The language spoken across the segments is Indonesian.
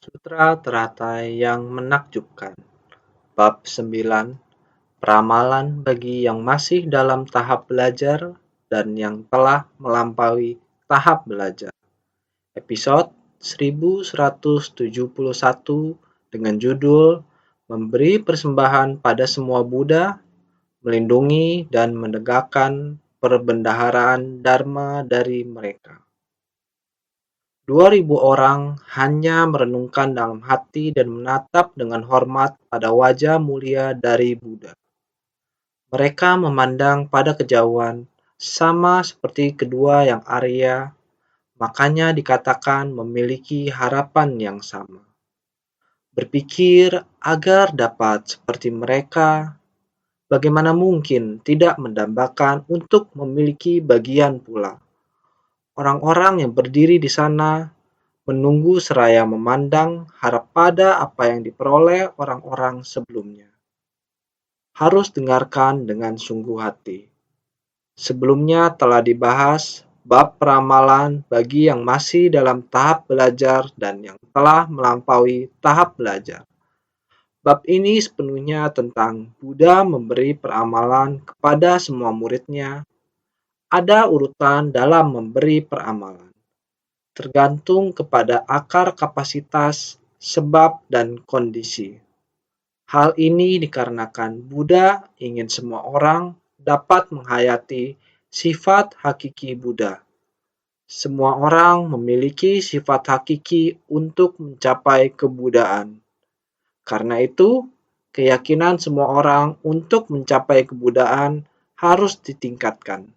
Sutra teratai yang menakjubkan. Bab 9. Peramalan bagi yang masih dalam tahap belajar dan yang telah melampaui tahap belajar. Episode 1171 dengan judul Memberi Persembahan pada Semua Buddha, Melindungi dan Menegakkan Perbendaharaan Dharma dari Mereka. 2.000 orang hanya merenungkan dalam hati dan menatap dengan hormat pada wajah mulia dari Buddha. Mereka memandang pada kejauhan, sama seperti kedua yang Arya, makanya dikatakan memiliki harapan yang sama. Berpikir agar dapat seperti mereka, bagaimana mungkin tidak mendambakan untuk memiliki bagian pula. Orang-orang yang berdiri di sana menunggu seraya memandang harap pada apa yang diperoleh orang-orang sebelumnya. Harus dengarkan dengan sungguh hati. Sebelumnya telah dibahas bab peramalan bagi yang masih dalam tahap belajar dan yang telah melampaui tahap belajar. Bab ini sepenuhnya tentang Buddha memberi peramalan kepada semua muridnya. Ada urutan dalam memberi peramalan. Tergantung kepada akar kapasitas, sebab, dan kondisi. Hal ini dikarenakan Buddha ingin semua orang dapat menghayati sifat hakiki Buddha. Semua orang memiliki sifat hakiki untuk mencapai kebuddhaan. Karena itu, keyakinan semua orang untuk mencapai kebuddhaan harus ditingkatkan.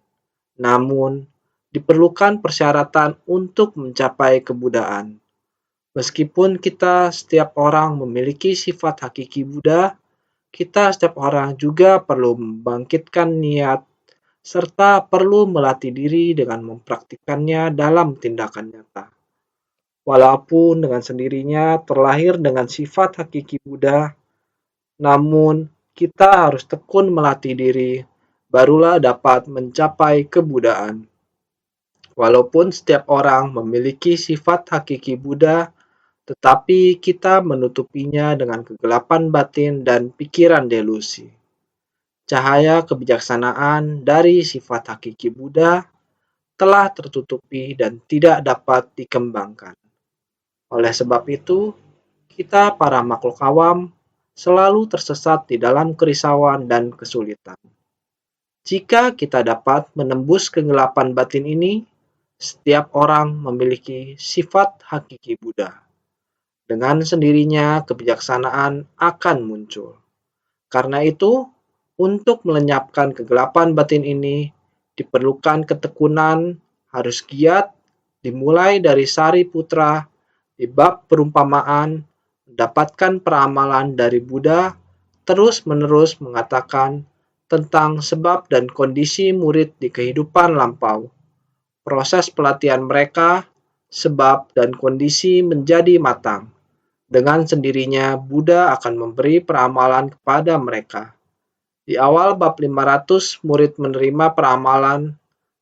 Namun, diperlukan persyaratan untuk mencapai kebuddhaan. Meskipun kita setiap orang memiliki sifat hakiki Buddha, kita setiap orang juga perlu membangkitkan niat serta perlu melatih diri dengan mempraktikkannya dalam tindakan nyata. Walaupun dengan sendirinya terlahir dengan sifat hakiki Buddha, namun kita harus tekun melatih diri, barulah dapat mencapai kebuddhaan. Walaupun setiap orang memiliki sifat hakiki Buddha, tetapi kita menutupinya dengan kegelapan batin dan pikiran delusi. Cahaya kebijaksanaan dari sifat hakiki Buddha telah tertutupi dan tidak dapat dikembangkan. Oleh sebab itu, kita para makhluk awam selalu tersesat di dalam kerisauan dan kesulitan. Jika kita dapat menembus kegelapan batin ini, setiap orang memiliki sifat hakiki Buddha. Dengan sendirinya kebijaksanaan akan muncul. Karena itu, untuk melenyapkan kegelapan batin ini, diperlukan ketekunan, harus giat, dimulai dari Sariputra, di bab perumpamaan, mendapatkan peramalan dari Buddha, terus-menerus mengatakan tentang sebab dan kondisi murid di kehidupan lampau. Proses pelatihan mereka, sebab dan kondisi menjadi matang. Dengan sendirinya, Buddha akan memberi peramalan kepada mereka. Di awal bab 500, murid menerima peramalan,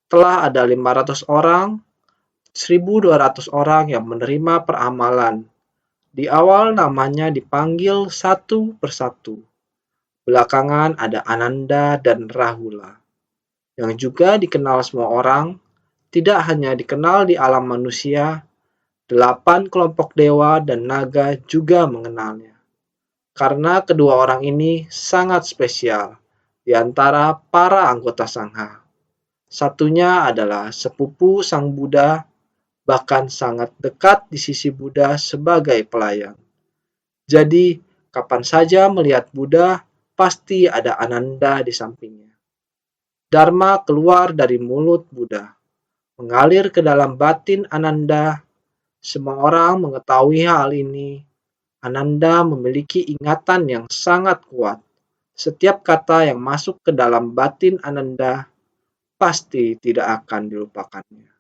telah ada 500 orang, 1.200 orang yang menerima peramalan. Di awal namanya dipanggil satu persatu. Belakangan ada Ananda dan Rahula, yang juga dikenal semua orang, tidak hanya dikenal di alam manusia, 8 kelompok dewa dan naga juga mengenalnya. Karena kedua orang ini sangat spesial di antara para anggota Sangha. Satunya adalah sepupu Sang Buddha, bahkan sangat dekat di sisi Buddha sebagai pelayan. Jadi, kapan saja melihat Buddha, pasti ada Ananda di sampingnya. Dharma keluar dari mulut Buddha, mengalir ke dalam batin Ananda. Semua orang mengetahui hal ini. Ananda memiliki ingatan yang sangat kuat. Setiap kata yang masuk ke dalam batin Ananda pasti tidak akan dilupakannya.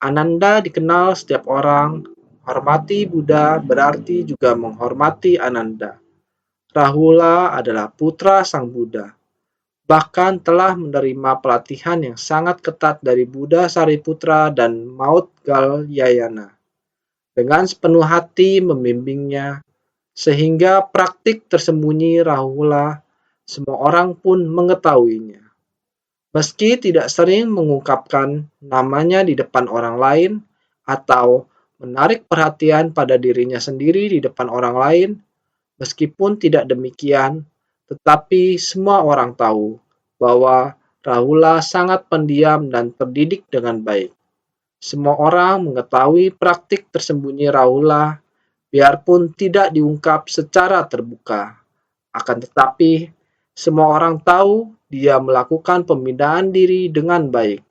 Ananda dikenal setiap orang. Hormati Buddha berarti juga menghormati Ananda. Rahula adalah putra Sang Buddha. Bahkan telah menerima pelatihan yang sangat ketat dari Buddha Sariputra dan Mautgalyayana. dengan sepenuh hati membimbingnya, sehingga praktik tersembunyi Rahula semua orang pun mengetahuinya. Meski tidak sering mengungkapkan namanya di depan orang lain atau menarik perhatian pada dirinya sendiri di depan orang lain, meskipun tidak demikian, tetapi semua orang tahu bahwa Rahula sangat pendiam dan terdidik dengan baik. Semua orang mengetahui praktik tersembunyi Rahula, biarpun tidak diungkap secara terbuka. Akan tetapi, semua orang tahu dia melakukan pemindahan diri dengan baik,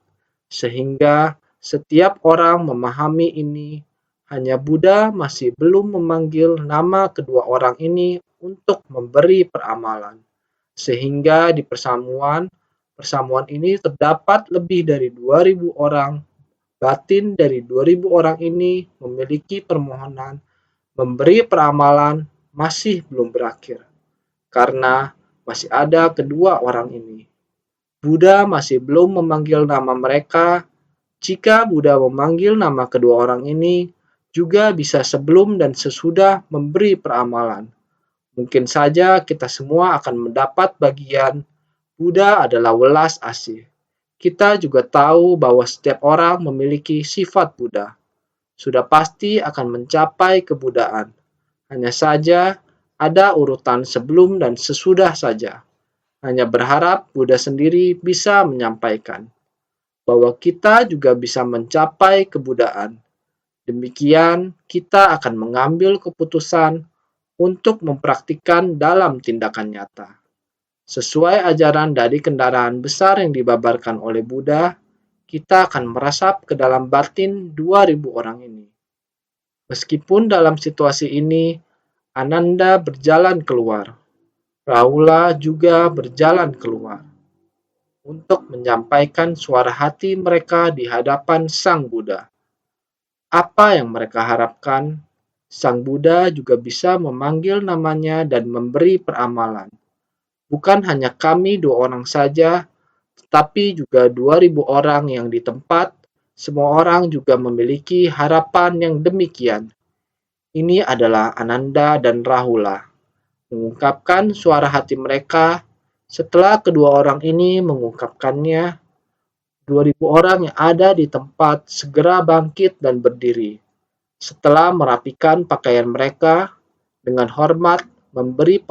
sehingga setiap orang memahami ini. Hanya Buddha masih belum memanggil nama kedua orang ini untuk memberi peramalan, sehingga di persamuan ini terdapat lebih dari 2.000 orang. Batin dari 2.000 orang ini memiliki permohonan memberi peramalan masih belum berakhir, karena masih ada kedua orang ini. Buddha masih belum memanggil nama mereka. Jika Buddha memanggil nama kedua orang ini, juga bisa sebelum dan sesudah memberi peramalan. Mungkin saja kita semua akan mendapat bagian. Buddha adalah welas asih. Kita juga tahu bahwa setiap orang memiliki sifat Buddha. Sudah pasti akan mencapai kebudaan. Hanya saja ada urutan sebelum dan sesudah saja. Hanya berharap Buddha sendiri bisa menyampaikan bahwa kita juga bisa mencapai kebudaan. Demikian, kita akan mengambil keputusan untuk mempraktikkan dalam tindakan nyata. Sesuai ajaran dari kendaraan besar yang dibabarkan oleh Buddha, kita akan merasap ke dalam batin 2.000 orang ini. Meskipun dalam situasi ini, Ananda berjalan keluar, Rahula juga berjalan keluar untuk menyampaikan suara hati mereka di hadapan Sang Buddha. Apa yang mereka harapkan, Sang Buddha juga bisa memanggil namanya dan memberi peramalan. Bukan hanya kami dua orang saja, tetapi juga 2.000 orang yang di tempat, semua orang juga memiliki harapan yang demikian. Ini adalah Ananda dan Rahula, mengungkapkan suara hati mereka. Setelah kedua orang ini mengungkapkannya, 2.000 orang yang ada di tempat segera bangkit dan berdiri. Setelah merapikan pakaian mereka, dengan hormat memberi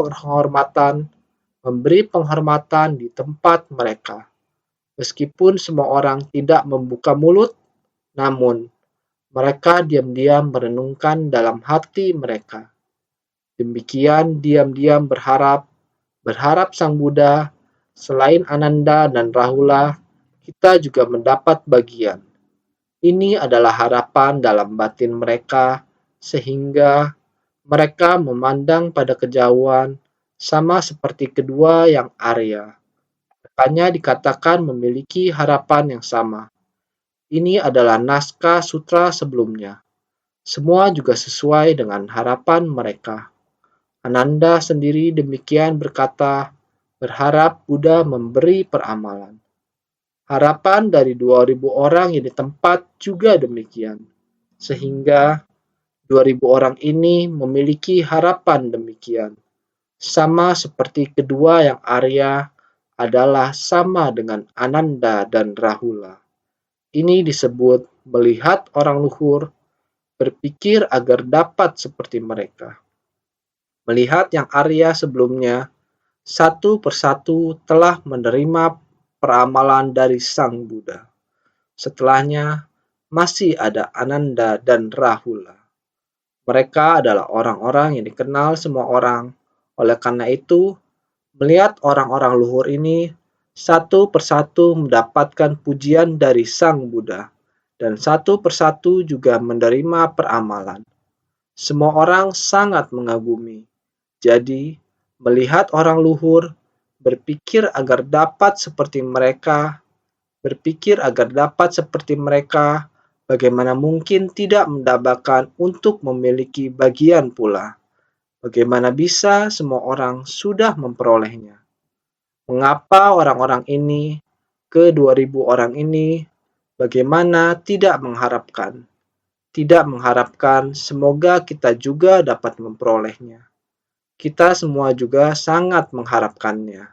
penghormatan di tempat mereka. Meskipun semua orang tidak membuka mulut, namun mereka diam-diam merenungkan dalam hati mereka. Demikian diam-diam berharap Sang Buddha, selain Ananda dan Rahula, kita juga mendapat bagian. Ini adalah harapan dalam batin mereka, sehingga mereka memandang pada kejauhan sama seperti kedua yang Arya. Hanya dikatakan memiliki harapan yang sama. Ini adalah naskah sutra sebelumnya. Semua juga sesuai dengan harapan mereka. Ananda sendiri demikian berkata, berharap Buddha memberi peramalan. Harapan dari 2.000 orang yang di tempat juga demikian. Sehingga 2.000 orang ini memiliki harapan demikian. Sama seperti kedua yang Arya adalah sama dengan Ananda dan Rahula. Ini disebut melihat orang luhur, berpikir agar dapat seperti mereka. Melihat yang Arya sebelumnya, satu persatu telah menerima peramalan dari Sang Buddha. Setelahnya, masih ada Ananda dan Rahula. Mereka adalah orang-orang yang dikenal semua orang. Oleh karena itu, melihat orang-orang luhur ini, satu persatu mendapatkan pujian dari Sang Buddha, dan satu persatu juga menerima peramalan. Semua orang sangat mengagumi. Jadi, melihat orang luhur, berpikir agar dapat seperti mereka, bagaimana mungkin tidak mendambakan untuk memiliki bagian pula? Bagaimana bisa semua orang sudah memperolehnya? Mengapa orang-orang ini, ke 2.000 orang ini, bagaimana tidak mengharapkan? tidak mengharapkan semoga kita juga dapat memperolehnya. Kita semua juga sangat mengharapkannya.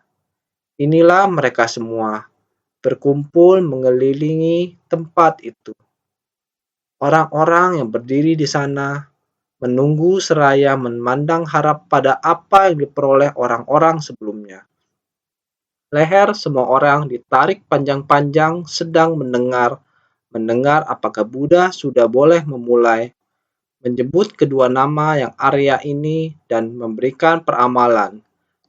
Inilah mereka semua berkumpul mengelilingi tempat itu. Orang-orang yang berdiri di sana menunggu seraya memandang harap pada apa yang diperoleh orang-orang sebelumnya. Leher semua orang ditarik panjang-panjang sedang mendengar apakah Buddha sudah boleh memulai menyebut kedua nama yang Arya ini dan memberikan peramalan.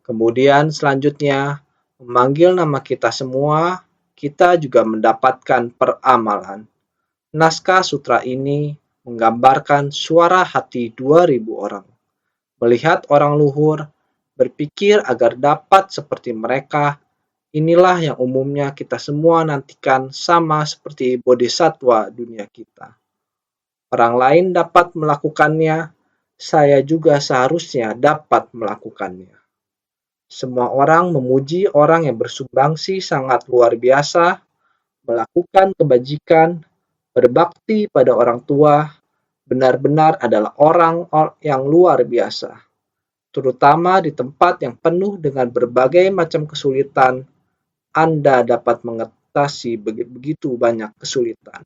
Kemudian selanjutnya memanggil nama kita semua, kita juga mendapatkan peramalan. Naskah sutra ini menggambarkan suara hati 2.000 orang. Melihat orang luhur, berpikir agar dapat seperti mereka, inilah yang umumnya kita semua nantikan sama seperti bodhisattva dunia kita. Orang lain dapat melakukannya, saya juga seharusnya dapat melakukannya. Semua orang memuji orang yang bersumbangsi sangat luar biasa, melakukan kebajikan, berbakti pada orang tua, benar-benar adalah orang yang luar biasa. Terutama di tempat yang penuh dengan berbagai macam kesulitan, Anda dapat mengatasi begitu banyak kesulitan.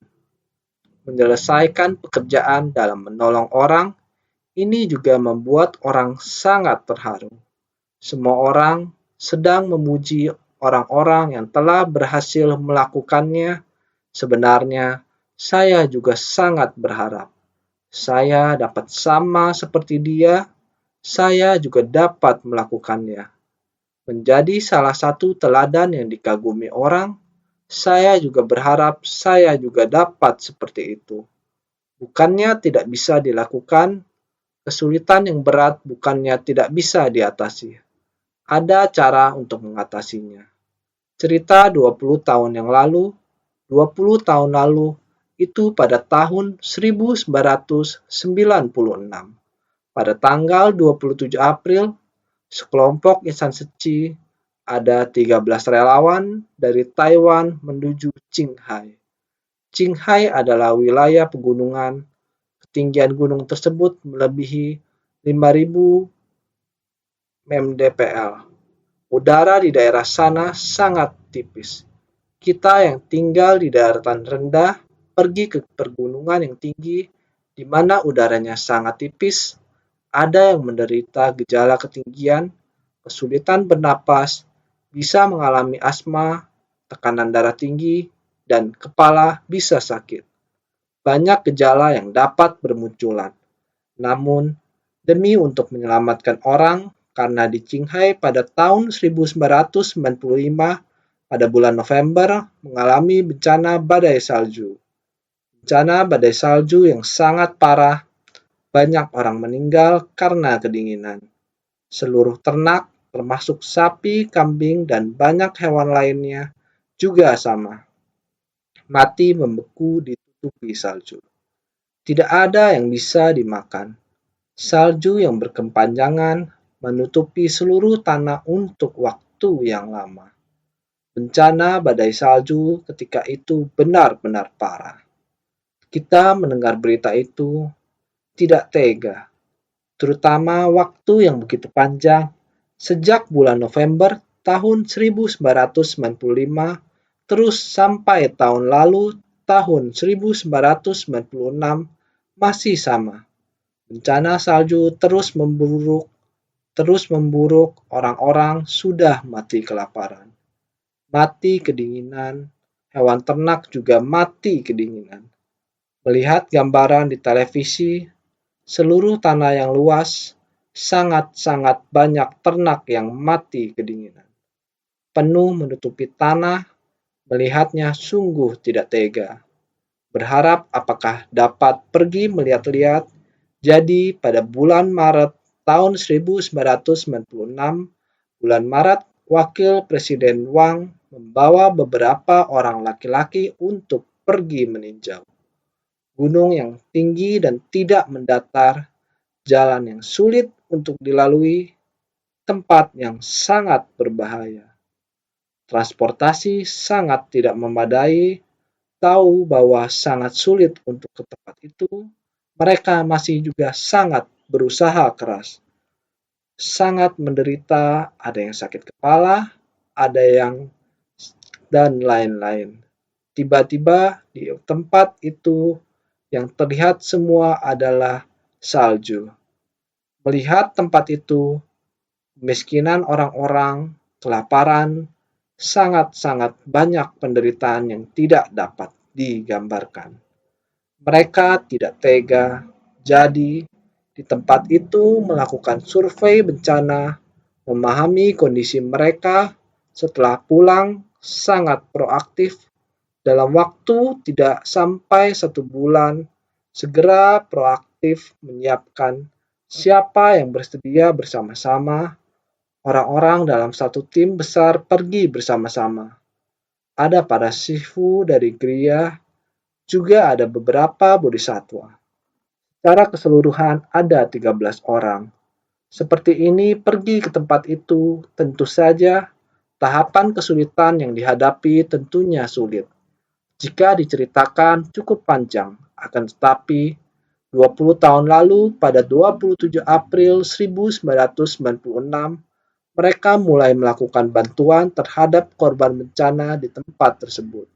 Menyelesaikan pekerjaan dalam menolong orang, ini juga membuat orang sangat terharu. Semua orang sedang memuji orang-orang yang telah berhasil melakukannya. Sebenarnya, saya juga sangat berharap saya dapat sama seperti dia. Saya juga dapat melakukannya. Menjadi salah satu teladan yang dikagumi orang, saya juga berharap saya juga dapat seperti itu. Bukannya tidak bisa dilakukan, kesulitan yang berat bukannya tidak bisa diatasi. Ada cara untuk mengatasinya. Cerita 20 tahun yang lalu, 20 tahun lalu, itu pada tahun 1996. Pada tanggal 27 April, sekelompok insan suci, ada 13 relawan dari Taiwan menuju Qinghai. Qinghai adalah wilayah pegunungan. Ketinggian gunung tersebut melebihi 5.000 mdpl. Udara di daerah sana sangat tipis. Kita yang tinggal di daratan rendah pergi ke pegunungan yang tinggi di mana udaranya sangat tipis. Ada yang menderita gejala ketinggian, kesulitan bernapas, bisa mengalami asma, tekanan darah tinggi, dan kepala bisa sakit. Banyak gejala yang dapat bermunculan. Namun, demi untuk menyelamatkan orang, karena di Qinghai pada tahun 1995 pada bulan November mengalami bencana badai salju. Bencana badai salju yang sangat parah, banyak orang meninggal karena kedinginan. Seluruh ternak, termasuk sapi, kambing, dan banyak hewan lainnya, juga sama. Mati membeku ditutupi salju. Tidak ada yang bisa dimakan. Salju yang berkepanjangan menutupi seluruh tanah untuk waktu yang lama. Bencana badai salju ketika itu benar-benar parah. Kita mendengar berita itu tidak tega, terutama waktu yang begitu panjang sejak bulan November tahun 1995 terus sampai tahun lalu tahun 1996 masih sama. Bencana salju terus memburuk, orang-orang sudah mati kelaparan, mati kedinginan, hewan ternak juga mati kedinginan. Melihat gambaran di televisi, seluruh tanah yang luas, sangat-sangat banyak ternak yang mati kedinginan. Penuh menutupi tanah, melihatnya sungguh tidak tega. Berharap apakah dapat pergi melihat-lihat. Jadi pada bulan Maret tahun 1996, bulan Maret, Wakil Presiden Wang membawa beberapa orang laki-laki untuk pergi meninjau. Gunung yang tinggi dan tidak mendatar, jalan yang sulit untuk dilalui, tempat yang sangat berbahaya. Transportasi sangat tidak memadai, tahu bahwa sangat sulit untuk ke tempat itu, mereka masih juga sangat berusaha keras, sangat menderita, ada yang sakit kepala, ada yang dan lain-lain. Tiba-tiba di tempat itu yang terlihat semua adalah salju. Melihat tempat itu, kemiskinan orang-orang, kelaparan, sangat-sangat banyak penderitaan yang tidak dapat digambarkan. Mereka tidak tega, jadi di tempat itu melakukan survei bencana, memahami kondisi mereka, setelah pulang sangat proaktif dalam waktu tidak sampai 1 bulan, segera proaktif menyiapkan siapa yang bersedia bersama-sama. Orang-orang dalam satu tim besar pergi bersama-sama. Ada para sifu dari gereja, juga ada beberapa bodhisatwa. Secara keseluruhan ada 13 orang. Seperti ini pergi ke tempat itu, tentu saja tahapan kesulitan yang dihadapi tentunya sulit. Jika diceritakan cukup panjang, akan tetapi 20 tahun lalu pada 27 April 1996, mereka mulai melakukan bantuan terhadap korban bencana di tempat tersebut.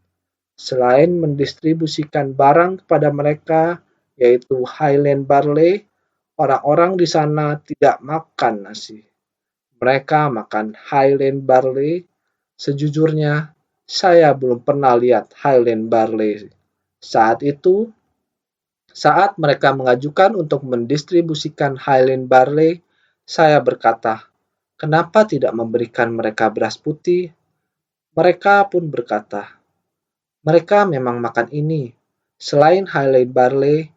Selain mendistribusikan barang kepada mereka, yaitu Highland Barley, orang-orang di sana tidak makan nasi. Mereka makan Highland Barley. Sejujurnya, saya belum pernah lihat Highland Barley. Saat itu, saat mereka mengajukan untuk mendistribusikan Highland Barley, saya berkata, "Kenapa tidak memberikan mereka beras putih?" Mereka pun berkata, "Mereka memang makan ini." Selain Highland Barley,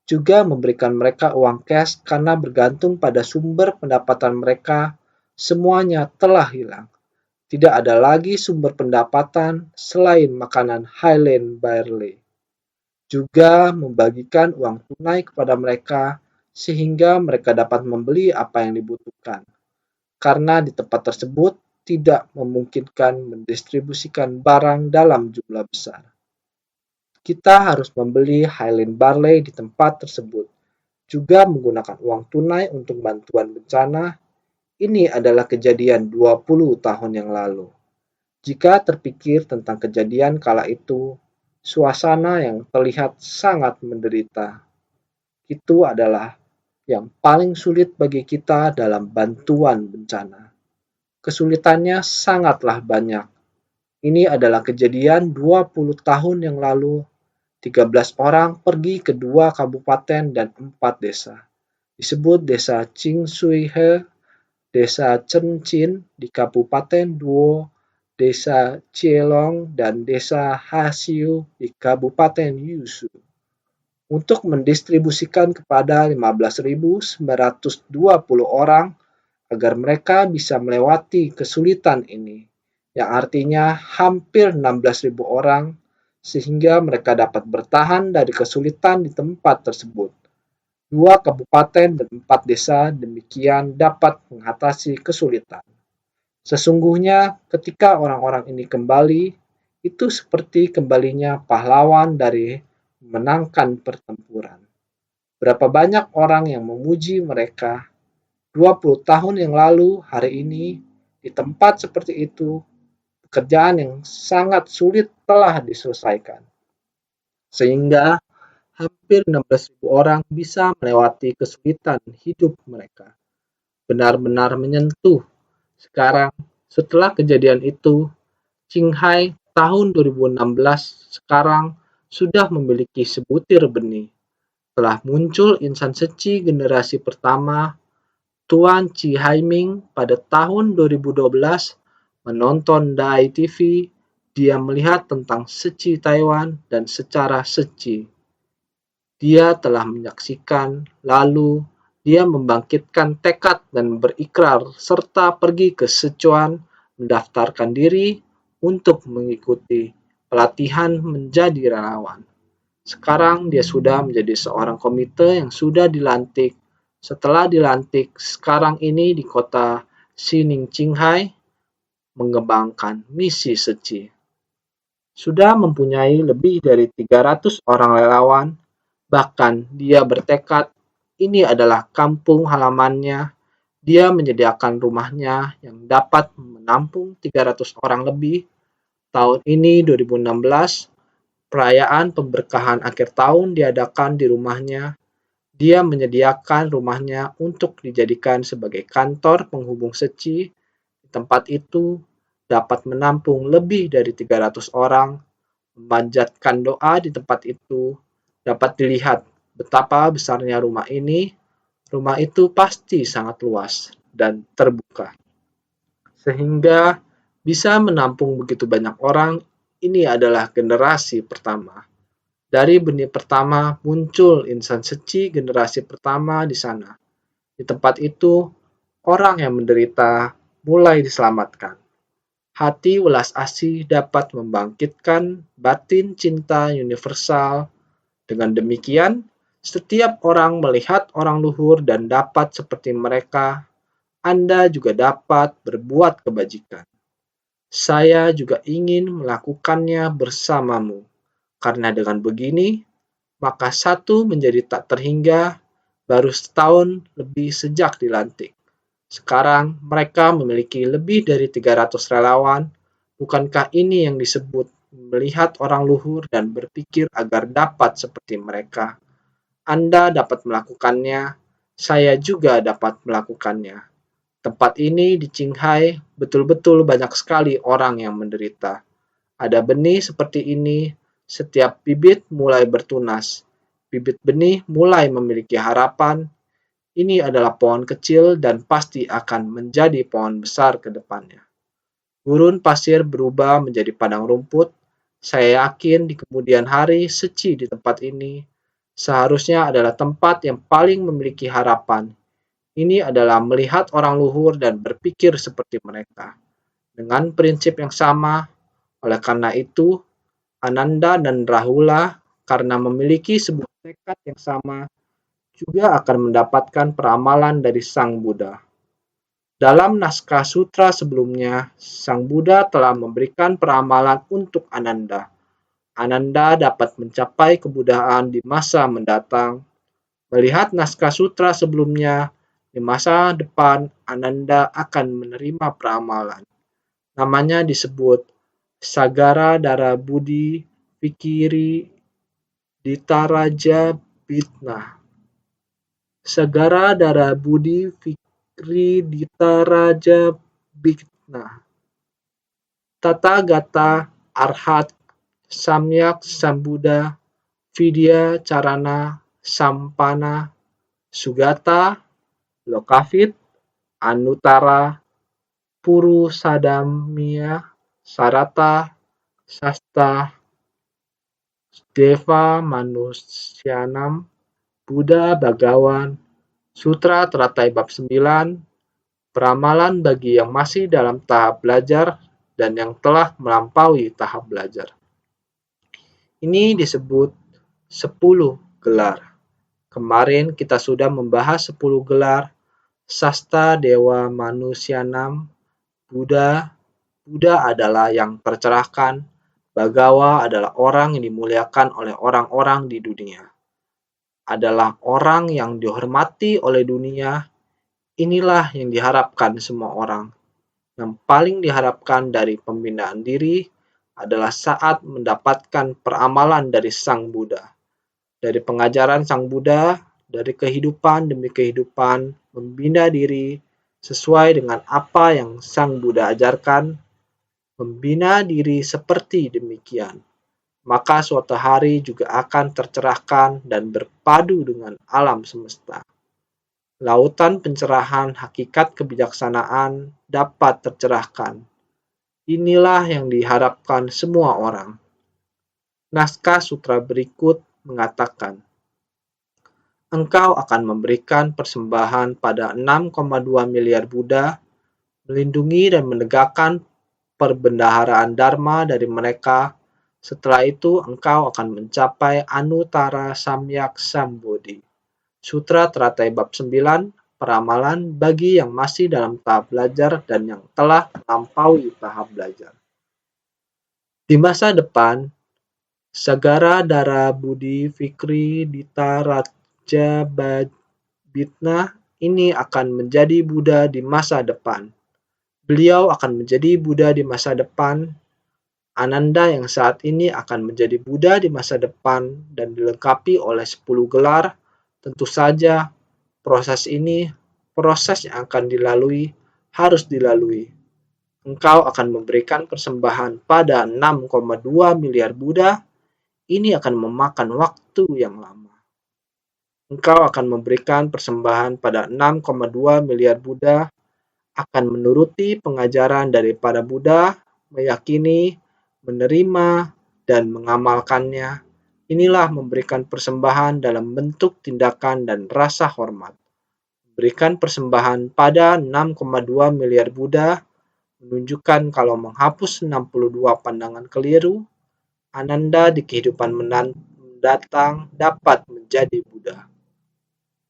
juga memberikan mereka uang cash karena bergantung pada sumber pendapatan mereka, semuanya telah hilang. Tidak ada lagi sumber pendapatan selain makanan Highland Barley. Juga membagikan uang tunai kepada mereka sehingga mereka dapat membeli apa yang dibutuhkan. Karena di tempat tersebut tidak memungkinkan mendistribusikan barang dalam jumlah besar. Kita harus membeli Highland Barley di tempat tersebut. Juga menggunakan uang tunai untuk bantuan bencana. Ini adalah kejadian 20 tahun yang lalu. Jika terpikir tentang kejadian kala itu, suasana yang terlihat sangat menderita. Itu adalah yang paling sulit bagi kita dalam bantuan bencana. Kesulitannya sangatlah banyak. Ini adalah kejadian 20 tahun yang lalu. 13 orang pergi ke 2 kabupaten dan 4 desa. Disebut Desa Qingsuihe, Desa Chenchin di Kabupaten Duo, Desa Chielong, dan Desa Hasiu di Kabupaten Yushu, untuk mendistribusikan kepada 15.920 orang agar mereka bisa melewati kesulitan ini, yang artinya hampir 16.000 orang, sehingga mereka dapat bertahan dari kesulitan di tempat tersebut. 2 kabupaten dan 4 desa demikian dapat mengatasi kesulitan. Sesungguhnya ketika orang-orang ini kembali, itu seperti kembalinya pahlawan dari memenangkan pertempuran. Berapa banyak orang yang memuji mereka 20 tahun yang lalu, hari ini, di tempat seperti itu, pekerjaan yang sangat sulit telah diselesaikan. Sehingga hampir 16.000 orang bisa melewati kesulitan hidup mereka. Benar-benar menyentuh. Sekarang, setelah kejadian itu, Qinghai tahun 2016 sekarang sudah memiliki sebutir benih. Telah muncul insan seci generasi pertama, Tuan Chi Haiming pada tahun 2012 menonton Dai TV. Dia melihat tentang seci Taiwan dan secara seci. Dia telah menyaksikan, lalu dia membangkitkan tekad dan berikrar serta pergi ke Sichuan mendaftarkan diri untuk mengikuti pelatihan menjadi relawan. Sekarang dia sudah menjadi seorang komite yang sudah dilantik. Setelah dilantik, sekarang ini di kota Xining Qinghai mengembangkan misi seci. sudah mempunyai lebih dari 300 orang relawan. Bahkan dia bertekad ini adalah kampung halamannya. Dia menyediakan rumahnya yang dapat menampung 300 orang lebih. Tahun ini 2016, perayaan pemberkahan akhir tahun diadakan di rumahnya. Dia menyediakan rumahnya untuk dijadikan sebagai kantor penghubung Seci. Di tempat itu dapat menampung lebih dari 300 orang. Memanjatkan doa di tempat itu dapat dilihat betapa besarnya rumah ini. Rumah itu pasti sangat luas dan terbuka, sehingga bisa menampung begitu banyak orang. Ini adalah generasi pertama. Dari benih pertama muncul insan Seci generasi pertama di sana. Di tempat itu, orang yang menderita mulai diselamatkan. Hati welas asih dapat membangkitkan batin cinta universal. Dengan demikian, setiap orang melihat orang luhur dan dapat seperti mereka. Anda juga dapat berbuat kebajikan. Saya juga ingin melakukannya bersamamu, karena dengan begini, maka satu menjadi tak terhingga, baru setahun lebih sejak dilantik. Sekarang mereka memiliki lebih dari 300 relawan. Bukankah ini yang disebut melihat orang luhur dan berpikir agar dapat seperti mereka? Anda dapat melakukannya, saya juga dapat melakukannya. Tempat ini di Qinghai betul-betul banyak sekali orang yang menderita. Ada benih seperti ini, setiap bibit mulai bertunas. Bibit benih mulai memiliki harapan. Ini adalah pohon kecil dan pasti akan menjadi pohon besar ke depannya. Gurun pasir berubah menjadi padang rumput. Saya yakin di kemudian hari Seci di tempat ini seharusnya adalah tempat yang paling memiliki harapan. Ini adalah melihat orang luhur dan berpikir seperti mereka. Dengan prinsip yang sama, oleh karena itu, Ananda dan Rahula karena memiliki sebuah tekad yang sama juga akan mendapatkan peramalan dari Sang Buddha. Dalam naskah sutra sebelumnya, Sang Buddha telah memberikan peramalan untuk Ananda. Ananda dapat mencapai kebuddhaan di masa mendatang. Melihat naskah sutra sebelumnya, di masa depan Ananda akan menerima peramalan. Namanya disebut Sagara Dara Budi Fikiri Ditaraja Bitna. Sagara Dara Budi Fikri Ditaraja Bitna. Tata Gata Arhat Samyak Sambuddha Vidya Carana Sampana Sugata Lokavit Anutara Purusadamya Sarata Sasta Deva Manusyanam Buddha Bhagawan Sutra Teratai Bab 9 Peramalan bagi yang masih dalam tahap belajar dan yang telah melampaui tahap belajar. Ini disebut 10 gelar. Kemarin kita sudah membahas 10 gelar. Sasta Dewa Manusyanam Buddha. Buddha adalah yang tercerahkan. Bhagawa adalah orang yang dimuliakan oleh orang-orang di dunia. Adalah orang yang dihormati oleh dunia. Inilah yang diharapkan semua orang. Yang paling diharapkan dari pembinaan diri adalah saat mendapatkan peramalan dari Sang Buddha. Dari pengajaran Sang Buddha, dari kehidupan demi kehidupan, membina diri sesuai dengan apa yang Sang Buddha ajarkan, membina diri seperti demikian, maka suatu hari juga akan tercerahkan dan berpadu dengan alam semesta. Lautan pencerahan hakikat kebijaksanaan dapat tercerahkan. Inilah yang diharapkan semua orang. Naskah sutra berikut mengatakan, engkau akan memberikan persembahan pada 6,2 miliar Buddha, melindungi dan menegakkan perbendaharaan Dharma dari mereka. Setelah itu engkau akan mencapai Anuttara Samyak Sambodhi. Sutra Teratai Bab 9, peramalan bagi yang masih dalam tahap belajar dan yang telah melampaui tahap belajar. Di masa depan, Sagara Dara Budi Fikri Dita Raja Bitna ini akan menjadi Buddha di masa depan. Beliau akan menjadi Buddha di masa depan. Ananda yang saat ini akan menjadi Buddha di masa depan dan dilengkapi oleh 10 gelar. Tentu saja proses ini, proses yang akan dilalui, harus dilalui. Engkau akan memberikan persembahan pada 6,2 miliar Buddha. Ini akan memakan waktu yang lama. Engkau akan memberikan persembahan pada 6,2 miliar Buddha, akan menuruti pengajaran dari para Buddha, meyakini, menerima, dan mengamalkannya. Inilah memberikan persembahan dalam bentuk tindakan dan rasa hormat. Memberikan persembahan pada 6,2 miliar Buddha menunjukkan kalau menghapus 62 pandangan keliru, Ananda di kehidupan mendatang dapat menjadi Buddha.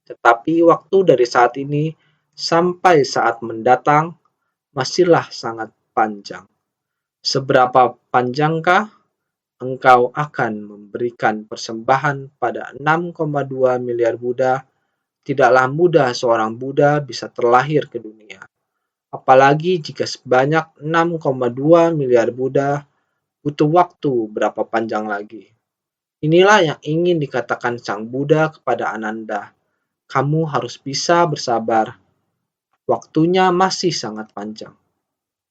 Tetapi waktu dari saat ini sampai saat mendatang masihlah sangat panjang. Seberapa panjangkah engkau akan memberikan persembahan pada 6,2 miliar Buddha? Tidaklah mudah seorang Buddha bisa terlahir ke dunia. Apalagi jika sebanyak 6,2 miliar Buddha, butuh waktu berapa panjang lagi. Inilah yang ingin dikatakan Sang Buddha kepada Ananda. Kamu harus bisa bersabar. Waktunya masih sangat panjang.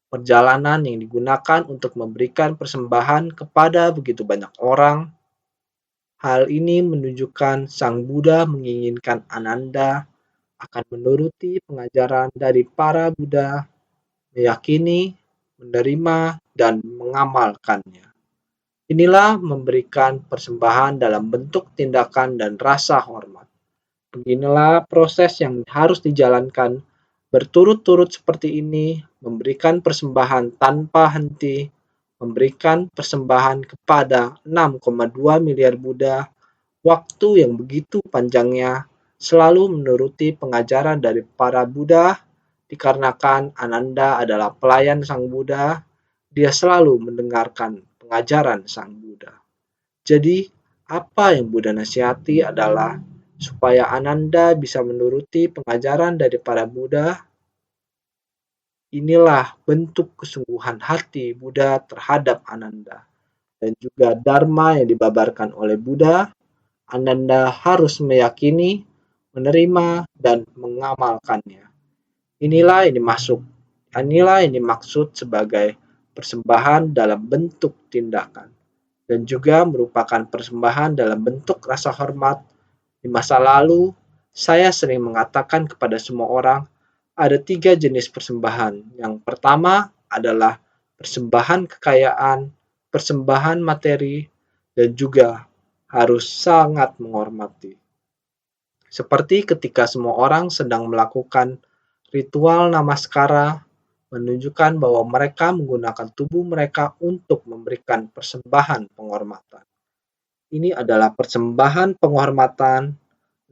Perjalanan yang digunakan untuk memberikan persembahan kepada begitu banyak orang. Hal ini menunjukkan Sang Buddha menginginkan Ananda akan menuruti pengajaran dari para Buddha, meyakini, menerima, dan mengamalkannya. Inilah memberikan persembahan dalam bentuk tindakan dan rasa hormat. Beginilah proses yang harus dijalankan berturut-turut seperti ini, memberikan persembahan tanpa henti, memberikan persembahan kepada 6,2 miliar Buddha, waktu yang begitu panjangnya, selalu menuruti pengajaran dari para Buddha, dikarenakan Ananda adalah pelayan Sang Buddha, dia selalu mendengarkan pengajaran Sang Buddha. Jadi, apa yang Buddha nasihati adalah supaya Ananda bisa menuruti pengajaran dari para Buddha. Inilah bentuk kesungguhan hati Buddha terhadap Ananda. Dan juga Dharma yang dibabarkan oleh Buddha, Ananda harus meyakini, menerima, dan mengamalkannya. Inilah yang dimaksud sebagai persembahan dalam bentuk tindakan. Dan juga merupakan persembahan dalam bentuk rasa hormat. Di masa lalu, saya sering mengatakan kepada semua orang, ada 3 jenis persembahan. Yang pertama adalah persembahan kekayaan, persembahan materi, dan juga harus sangat menghormati. Seperti ketika semua orang sedang melakukan ritual namaskara, menunjukkan bahwa mereka menggunakan tubuh mereka untuk memberikan persembahan penghormatan. Ini adalah persembahan penghormatan,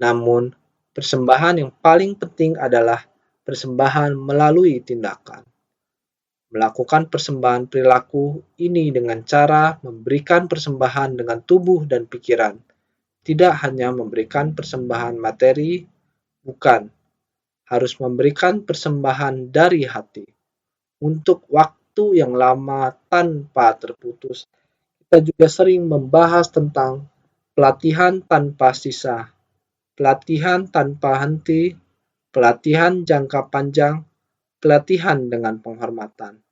namun persembahan yang paling penting adalah persembahan melalui tindakan. Melakukan persembahan perilaku ini dengan cara memberikan persembahan dengan tubuh dan pikiran, tidak hanya memberikan persembahan materi, bukan, harus memberikan persembahan dari hati. Untuk waktu yang lama tanpa terputus, kita juga sering membahas tentang pelatihan tanpa sisa, pelatihan tanpa henti, pelatihan jangka panjang, pelatihan dengan penghormatan.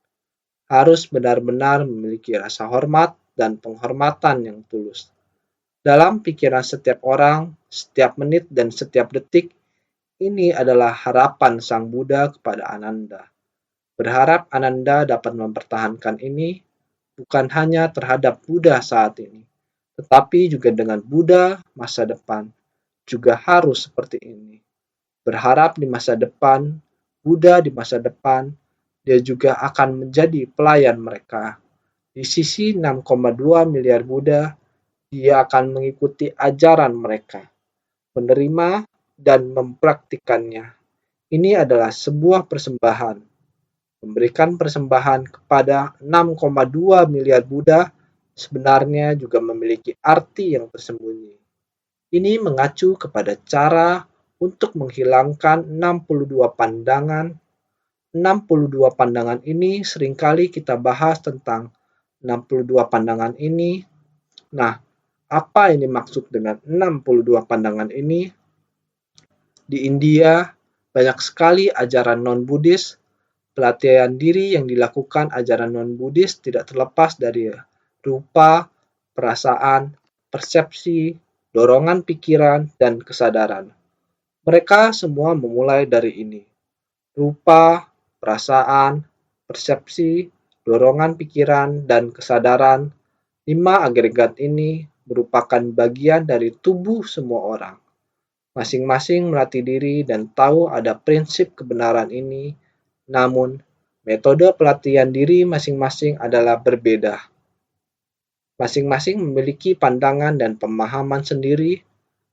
Harus benar-benar memiliki rasa hormat dan penghormatan yang tulus. Dalam pikiran setiap orang, setiap menit dan setiap detik, ini adalah harapan Sang Buddha kepada Ananda. Berharap Ananda dapat mempertahankan ini bukan hanya terhadap Buddha saat ini, tetapi juga dengan Buddha masa depan, juga harus seperti ini. Berharap di masa depan, Buddha di masa depan, dia juga akan menjadi pelayan mereka. Di sisi 6,2 miliar Buddha, dia akan mengikuti ajaran mereka, menerima dan mempraktikannya. Ini adalah sebuah persembahan. Memberikan persembahan kepada 6,2 miliar Buddha sebenarnya juga memiliki arti yang tersembunyi. Ini mengacu kepada cara untuk menghilangkan 62 pandangan. 62 pandangan ini seringkali kita bahas tentang 62 pandangan ini. Nah, apa ini maksud dengan 62 pandangan ini? Di India, banyak sekali ajaran non-Buddhis. Pelatihan diri yang dilakukan ajaran non-Buddhis tidak terlepas dari rupa, perasaan, persepsi, dorongan pikiran, dan kesadaran. Mereka semua memulai dari ini. Rupa, perasaan, persepsi, dorongan pikiran, dan kesadaran. 5 agregat ini merupakan bagian dari tubuh semua orang. Masing-masing melatih diri dan tahu ada prinsip kebenaran ini, namun metode pelatihan diri masing-masing adalah berbeda. Masing-masing memiliki pandangan dan pemahaman sendiri.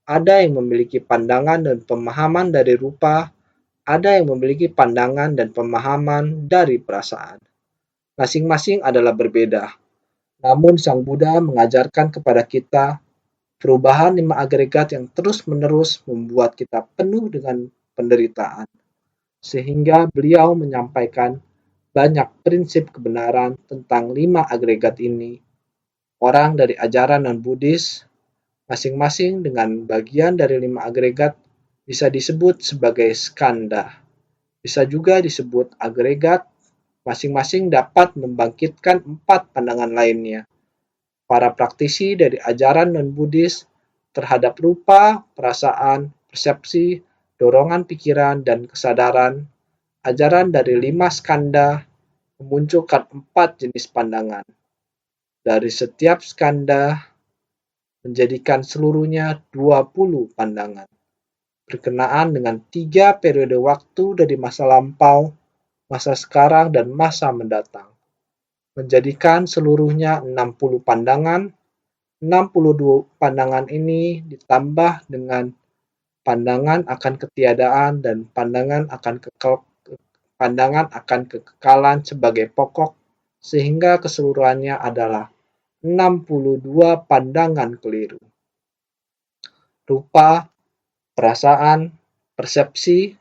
Ada yang memiliki pandangan dan pemahaman dari rupa, ada yang memiliki pandangan dan pemahaman dari perasaan. Masing-masing adalah berbeda. Namun Sang Buddha mengajarkan kepada kita perubahan 5 agregat yang terus-menerus membuat kita penuh dengan penderitaan. Sehingga beliau menyampaikan banyak prinsip kebenaran tentang 5 agregat ini. Orang dari ajaran non-Buddhis, masing-masing dengan bagian dari 5 agregat bisa disebut sebagai skanda. Bisa juga disebut agregat, masing-masing dapat membangkitkan 4 pandangan lainnya. Para praktisi dari ajaran non-Buddhis terhadap rupa, perasaan, persepsi, dorongan pikiran, dan kesadaran, ajaran dari 5 skanda memunculkan 4 jenis pandangan. Dari setiap skanda menjadikan seluruhnya 20 pandangan. Berkenaan dengan 3 periode waktu dari masa lampau, masa sekarang, dan masa mendatang. Menjadikan seluruhnya 60 pandangan. 62 pandangan ini ditambah dengan pandangan akan ketiadaan dan pandangan akan kekekalan sebagai pokok, sehingga keseluruhannya adalah 62 pandangan keliru. Rupa, perasaan, persepsi,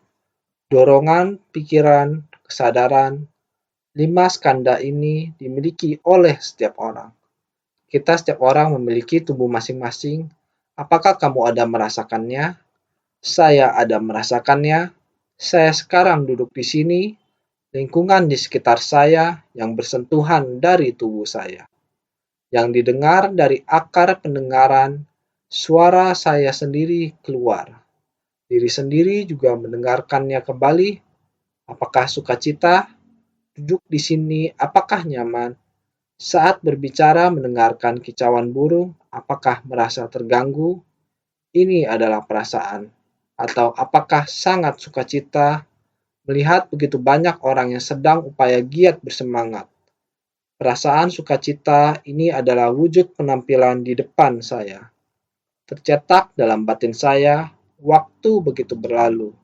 dorongan, pikiran, kesadaran, 5 skanda ini dimiliki oleh setiap orang. Kita setiap orang memiliki tubuh masing-masing. Apakah kamu ada merasakannya? Saya ada merasakannya. Saya sekarang duduk di sini, lingkungan di sekitar saya yang bersentuhan dari tubuh saya. Yang didengar dari akar pendengaran, suara saya sendiri keluar. Diri sendiri juga mendengarkannya kembali. Apakah sukacita? Duduk di sini, apakah nyaman? Saat berbicara mendengarkan kicauan burung, apakah merasa terganggu? Ini adalah perasaan. Atau apakah sangat sukacita melihat begitu banyak orang yang sedang upaya giat bersemangat? Perasaan sukacita ini adalah wujud penampilan di depan saya. Tercetak dalam batin saya, waktu begitu berlalu.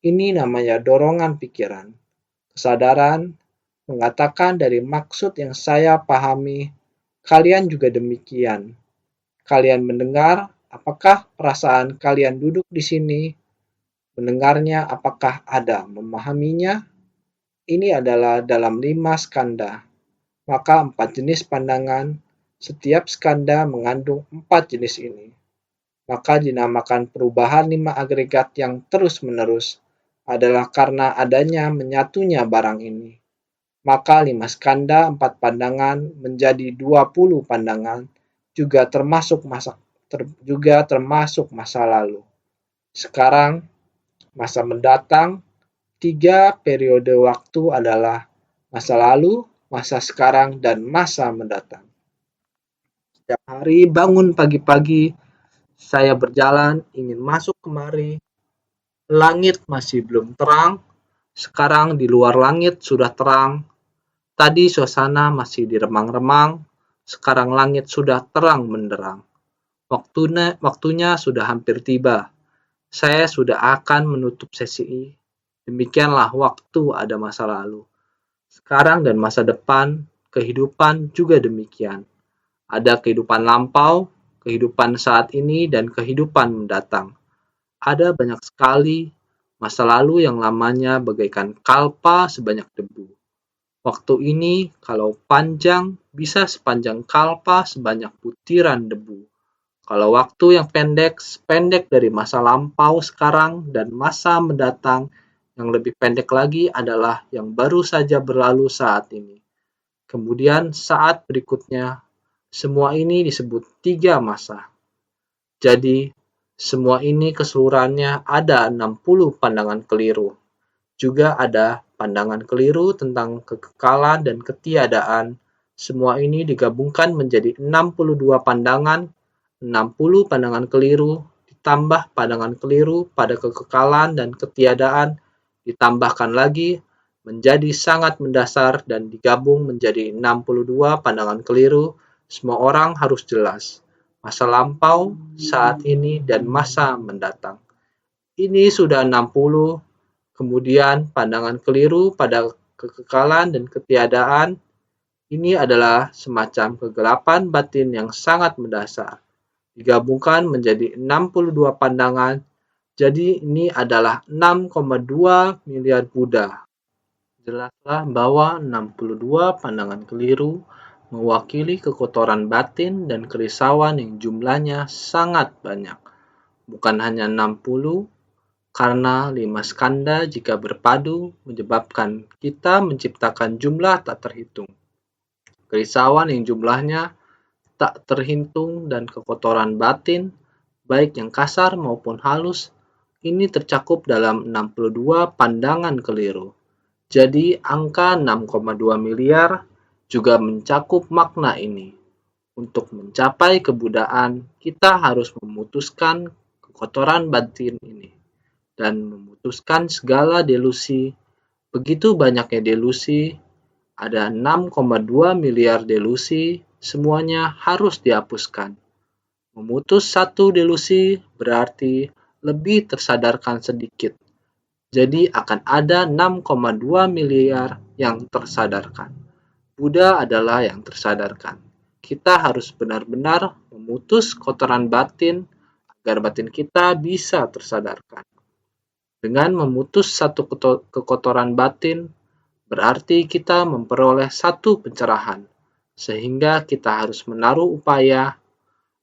Ini namanya dorongan pikiran. Kesadaran mengatakan dari maksud yang saya pahami, kalian juga demikian. Kalian mendengar, apakah perasaan kalian duduk di sini? Mendengarnya, apakah ada memahaminya? Ini adalah dalam 5 skanda. Maka 4 jenis pandangan, setiap skanda mengandung 4 jenis ini. Maka dinamakan perubahan 5 agregat yang terus-menerus adalah karena adanya menyatunya barang ini. Maka 5 skanda 4 pandangan menjadi 20 pandangan juga termasuk masa lalu. Sekarang, masa mendatang, 3 periode waktu adalah masa lalu, masa sekarang, dan masa mendatang. Setiap hari bangun pagi-pagi, saya berjalan ingin masuk kemari. Langit masih belum terang, sekarang di luar langit sudah terang. Tadi suasana masih diremang-remang, sekarang langit sudah terang menderang. Waktunya sudah hampir tiba. Saya sudah akan menutup sesi. Demikianlah waktu ada masa lalu. sekarang dan masa depan, kehidupan juga demikian. Ada kehidupan lampau, kehidupan saat ini, dan kehidupan mendatang. Ada banyak sekali masa lalu yang lamanya bagaikan kalpa sebanyak debu. Waktu ini, kalau panjang, bisa sepanjang kalpa sebanyak butiran debu. Kalau waktu yang pendek, sependek dari masa lampau sekarang dan masa mendatang, yang lebih pendek lagi adalah yang baru saja berlalu saat ini. Kemudian saat berikutnya, semua ini disebut tiga masa. Jadi, semua ini keseluruhannya ada 60 pandangan keliru. Juga ada pandangan keliru tentang kekekalan dan ketiadaan. Semua ini digabungkan menjadi 62 pandangan, 60 pandangan keliru, ditambah pandangan keliru pada kekekalan dan ketiadaan, ditambahkan lagi menjadi sangat mendasar dan digabung menjadi 62 pandangan keliru. Semua orang harus jelas masa lampau, saat ini, dan masa mendatang. Ini sudah 60, kemudian pandangan keliru pada kekekalan dan ketiadaan. Ini adalah semacam kegelapan batin yang sangat mendasar. Digabungkan menjadi 62 pandangan, jadi ini adalah 6,2 miliar Buddha. Jelaslah bahwa 62 pandangan keliru mewakili kekotoran batin dan kerisauan yang jumlahnya sangat banyak. Bukan hanya 60, karena 5 skanda jika berpadu menyebabkan kita menciptakan jumlah tak terhitung. Kerisauan yang jumlahnya tak terhitung dan kekotoran batin, baik yang kasar maupun halus, ini tercakup dalam 62 pandangan keliru. Jadi angka 6,2 miliar juga mencakup makna ini. Untuk mencapai kebudaan, kita harus memutuskan kekotoran batin ini dan memutuskan segala delusi. Begitu banyaknya delusi, ada 6,2 miliar delusi, semuanya harus dihapuskan. Memutus satu delusi berarti lebih tersadarkan sedikit. Jadi akan ada 6,2 miliar yang tersadarkan. Buddha adalah yang tersadarkan. Kita harus benar-benar memutus kotoran batin agar batin kita bisa tersadarkan. Dengan memutus satu kekotoran batin, berarti kita memperoleh satu pencerahan, sehingga kita harus menaruh upaya.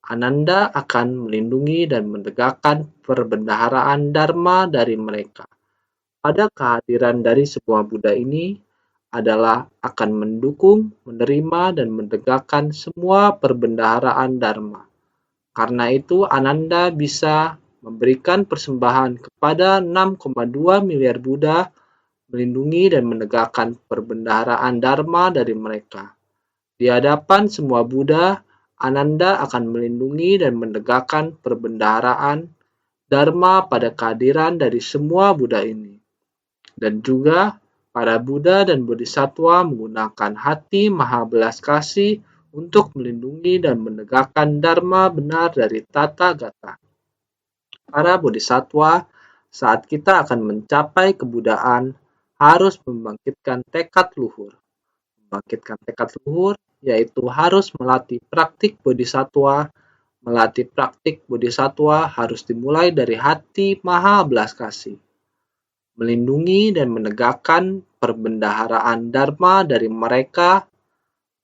Ananda akan melindungi dan menegakkan perbendaharaan Dharma dari mereka. Pada kehadiran dari semua Buddha ini adalah akan mendukung, menerima, dan menegakkan semua perbendaharaan Dharma. Karena itu Ananda bisa memberikan persembahan kepada 6,2 miliar Buddha, melindungi dan menegakkan perbendaharaan Dharma dari mereka. Di hadapan semua Buddha, Ananda akan melindungi dan menegakkan perbendaharaan Dharma pada kehadiran dari semua Buddha ini. Dan juga para Buddha dan Bodhisattva menggunakan hati maha belas kasih untuk melindungi dan menegakkan Dharma benar dari Tata Gata. Para Bodhisattva, saat kita akan mencapai kebudaan, harus membangkitkan tekad luhur. Membangkitkan tekad luhur, yaitu harus melatih praktik Bodhisattva. Melatih praktik Bodhisattva harus dimulai dari hati maha belas kasih. Melindungi dan menegakkan perbendaharaan Dharma dari mereka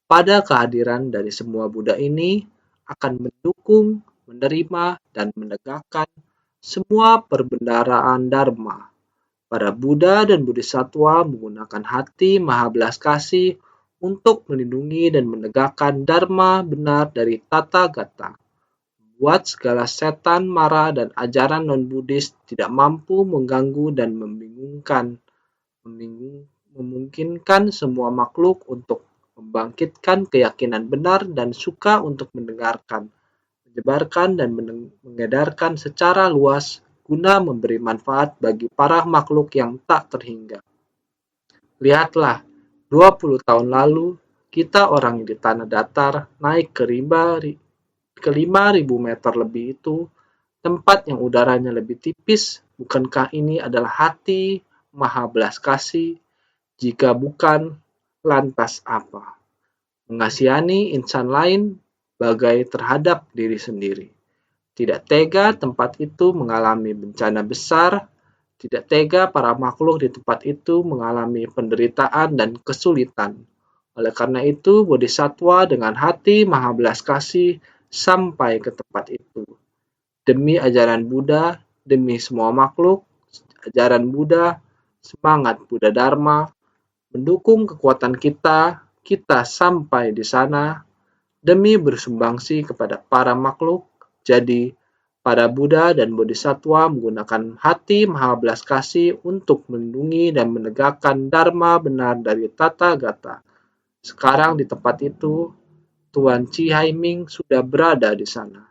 pada kehadiran dari semua Buddha ini akan mendukung, menerima, dan menegakkan semua perbendaharaan Dharma. Para Buddha dan Bodhisattva menggunakan hati maha belas kasih untuk melindungi dan menegakkan Dharma benar dari Tata Gata. Buat segala setan mara dan ajaran non-Buddhis tidak mampu mengganggu dan memungkinkan semua makhluk untuk membangkitkan keyakinan benar dan suka untuk mendengarkan, menyebarkan dan mengedarkan secara luas guna memberi manfaat bagi para makhluk yang tak terhingga. Lihatlah, 20 tahun lalu, kita orang di tanah datar naik ke 5.000 meter lebih itu, tempat yang udaranya lebih tipis. Bukankah ini adalah hati maha belas kasih? Jika bukan, lantas apa? Mengasihani insan lain bagai terhadap diri sendiri. Tidak tega tempat itu mengalami bencana besar, tidak tega para makhluk di tempat itu mengalami penderitaan dan kesulitan. Oleh karena itu, Bodhisattva dengan hati maha belas kasih sampai ke tempat itu. Demi ajaran Buddha, demi semua makhluk, ajaran Buddha, semangat Buddha Dharma, mendukung kekuatan kita sampai di sana demi bersumbangsi kepada para makhluk. Jadi, para Buddha dan Bodhisattva menggunakan hati maha belas kasih untuk melindungi dan menegakkan Dharma benar dari Tata Gata. Sekarang di tempat itu, Tuan Chi Haiming sudah berada di sana.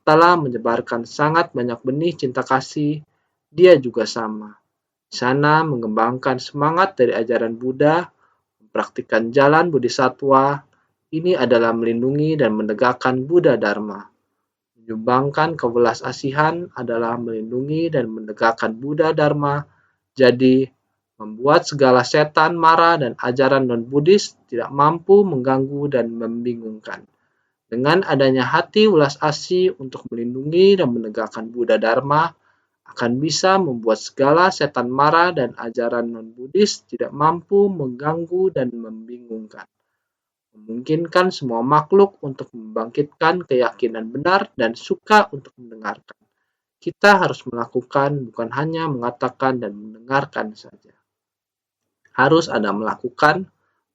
Telah menyebarkan sangat banyak benih cinta kasih, dia juga sama. Di sana mengembangkan semangat dari ajaran Buddha, mempraktikkan jalan Bodhisattva, ini adalah melindungi dan menegakkan Buddha Dharma. Menyumbangkan kewelas asihan adalah melindungi dan menegakkan Buddha Dharma, jadi membuat segala setan marah dan ajaran non-Buddhis tidak mampu mengganggu dan membingungkan. Dengan adanya hati welas asih untuk melindungi dan menegakkan Buddha Dharma, akan bisa membuat segala setan marah dan ajaran non-Buddhis tidak mampu mengganggu dan membingungkan. Memungkinkan semua makhluk untuk membangkitkan keyakinan benar dan suka untuk mendengarkan. Kita harus melakukan, bukan hanya mengatakan dan mendengarkan saja. Harus ada melakukan,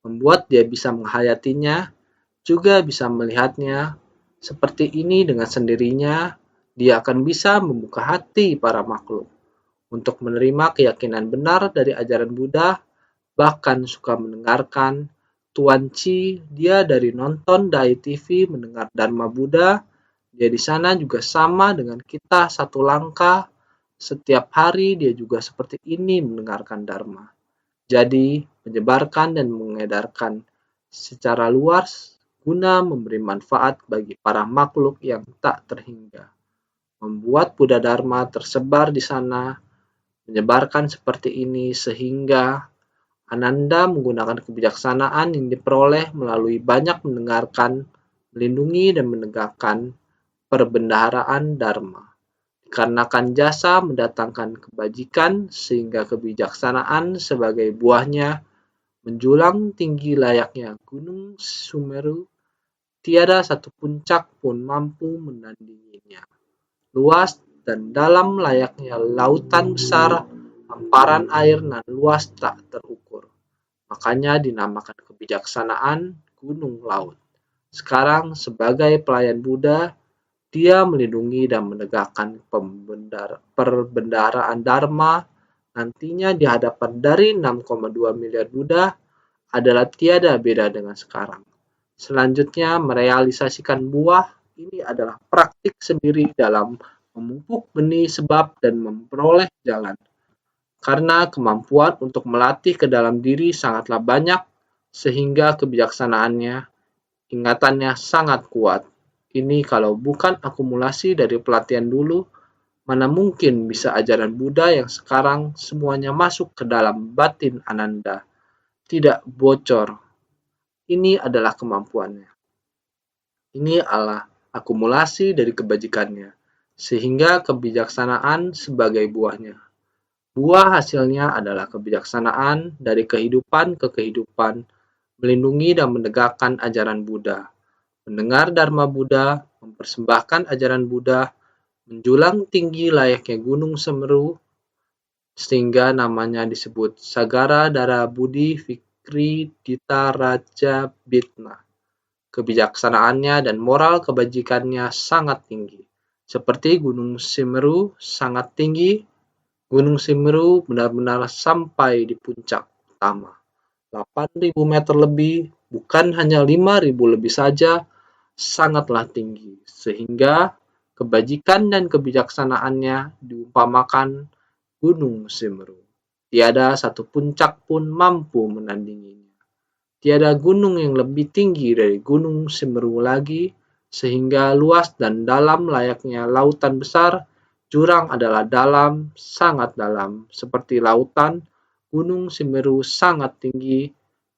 membuat dia bisa menghayatinya, juga bisa melihatnya. Seperti ini dengan sendirinya, dia akan bisa membuka hati para makhluk untuk menerima keyakinan benar dari ajaran Buddha, bahkan suka mendengarkan. Tuan Chi, dia dari nonton Dai TV mendengar Dharma Buddha, dia di sana juga sama dengan kita satu langkah. Setiap hari dia juga seperti ini mendengarkan Dharma. Jadi, menyebarkan dan mengedarkan secara luas guna memberi manfaat bagi para makhluk yang tak terhingga. Membuat Buddha Dharma tersebar di sana, menyebarkan seperti ini sehingga Ananda menggunakan kebijaksanaan yang diperoleh melalui banyak mendengarkan, melindungi dan menegakkan perbendaharaan Dharma. Dikarenakan jasa mendatangkan kebajikan sehingga kebijaksanaan sebagai buahnya menjulang tinggi layaknya Gunung Sumeru, tiada satu puncak pun mampu menandinginya. Luas dan dalam layaknya lautan besar, hamparan air nan luas tak terukur. Makanya dinamakan kebijaksanaan gunung laut. Sekarang sebagai pelayan Buddha, dia melindungi dan menegakkan perbendaharaan Dharma. Nantinya di hadapan dari 6,2 miliar Buddha adalah tiada beda dengan sekarang. Selanjutnya merealisasikan buah, ini adalah praktik sendiri dalam memupuk benih sebab dan memperoleh jalan. Karena kemampuan untuk melatih ke dalam diri sangatlah banyak, sehingga kebijaksanaannya, ingatannya sangat kuat. Ini kalau bukan akumulasi dari pelatihan dulu, mana mungkin bisa ajaran Buddha yang sekarang semuanya masuk ke dalam batin Ananda, tidak bocor. Ini adalah kemampuannya. Ini adalah akumulasi dari kebajikannya, sehingga kebijaksanaan sebagai buahnya. Buah hasilnya adalah kebijaksanaan dari kehidupan ke kehidupan, melindungi dan menegakkan ajaran Buddha, mendengar Dharma Buddha, mempersembahkan ajaran Buddha, menjulang tinggi layaknya Gunung Semeru, sehingga namanya disebut Sagara Dara Budi Fikri Dita Raja Bitna. Kebijaksanaannya dan moral kebajikannya sangat tinggi. Seperti Gunung Semeru sangat tinggi, Gunung Semeru benar-benar sampai di puncak utama. 8.000 meter lebih, bukan hanya 5.000 lebih saja, sangatlah tinggi. Sehingga kebajikan dan kebijaksanaannya diumpamakan Gunung Semeru. Tiada satu puncak pun mampu menandinginya. Tiada gunung yang lebih tinggi dari Gunung Semeru lagi, sehingga luas dan dalam layaknya lautan besar. Jurang adalah dalam, sangat dalam, seperti lautan. Gunung Semeru sangat tinggi,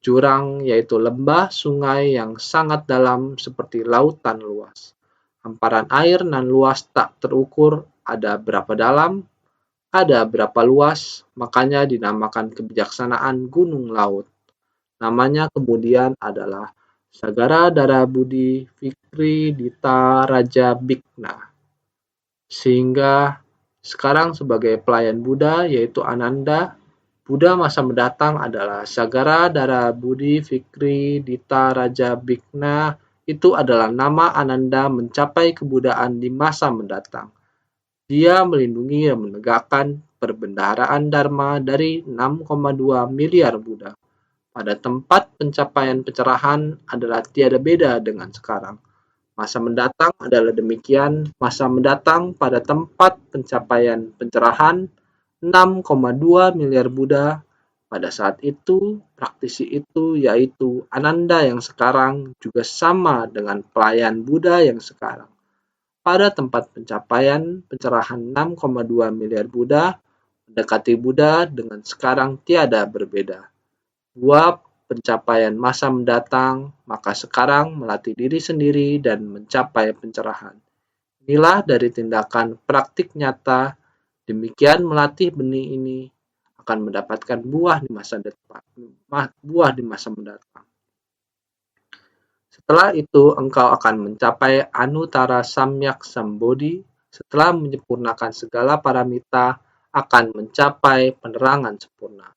Jurang yaitu lembah sungai yang sangat dalam seperti lautan luas. Hamparan air nan luas tak terukur, ada berapa dalam, ada berapa luas, makanya dinamakan kebijaksanaan gunung laut. Namanya kemudian adalah Sagara Dara Budi Fikri Dita Raja Bigna. Sehingga sekarang sebagai pelayan Buddha yaitu Ananda, Buddha masa mendatang adalah Sagara Dara Budi Fikri Dita Raja Bigna. Itu adalah nama Ananda mencapai kebudaan di masa mendatang. Dia melindungi dan menegakkan perbendaharaan Dharma dari 6,2 miliar Buddha. Pada tempat pencapaian pencerahan adalah tiada beda dengan sekarang. Masa mendatang adalah demikian. Masa mendatang pada tempat pencapaian pencerahan 6,2 miliar Buddha. Pada saat itu, praktisi itu yaitu Ananda yang sekarang juga sama dengan pelayan Buddha yang sekarang. Pada tempat pencapaian pencerahan 6,2 miliar Buddha, mendekati Buddha dengan sekarang tiada berbeda. Dua pencapaian masa mendatang, maka sekarang melatih diri sendiri dan mencapai pencerahan. Inilah dari tindakan praktik nyata, demikian melatih benih ini akan mendapatkan buah di masa depan, buah di masa mendatang. Setelah itu engkau akan mencapai Anuttara Samyak Sambodhi. Setelah menyempurnakan segala paramita, akan mencapai penerangan sempurna.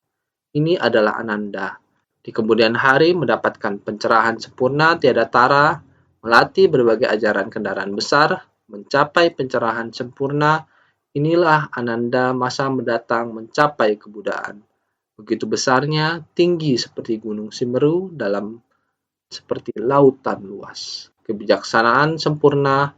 Ini adalah Ananda. Di kemudian hari mendapatkan pencerahan sempurna tiada tara, melatih berbagai ajaran kendaraan besar, mencapai pencerahan sempurna. Inilah Ananda masa mendatang mencapai kebudaan. Begitu besarnya, tinggi seperti Gunung Simeru, dalam seperti lautan luas. Kebijaksanaan sempurna,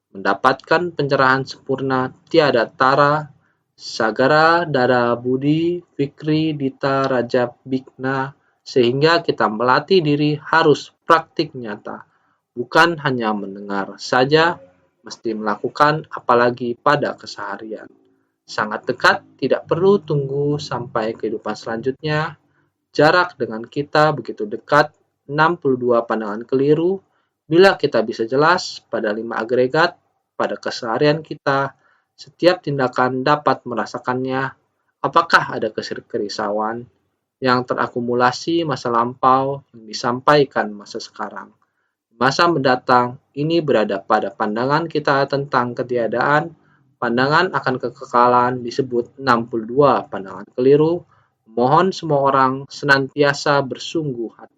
mendapatkan pencerahan sempurna tiada tara, Sagara Dara Budi Fikri Dita Raja Bigna, sehingga kita melatih diri harus praktik nyata, bukan hanya mendengar saja, mesti melakukan apalagi pada keseharian. Sangat dekat, tidak perlu tunggu sampai kehidupan selanjutnya. Jarak dengan kita begitu dekat, 62 pandangan keliru, bila kita bisa jelas pada 5 agregat, pada keseharian kita, setiap tindakan dapat merasakannya. Apakah ada kerisauan yang terakumulasi masa lampau yang disampaikan masa sekarang? Masa mendatang ini berada pada pandangan kita tentang ketiadaan. Pandangan akan kekekalan disebut 62 pandangan keliru. Mohon semua orang senantiasa bersungguh hati.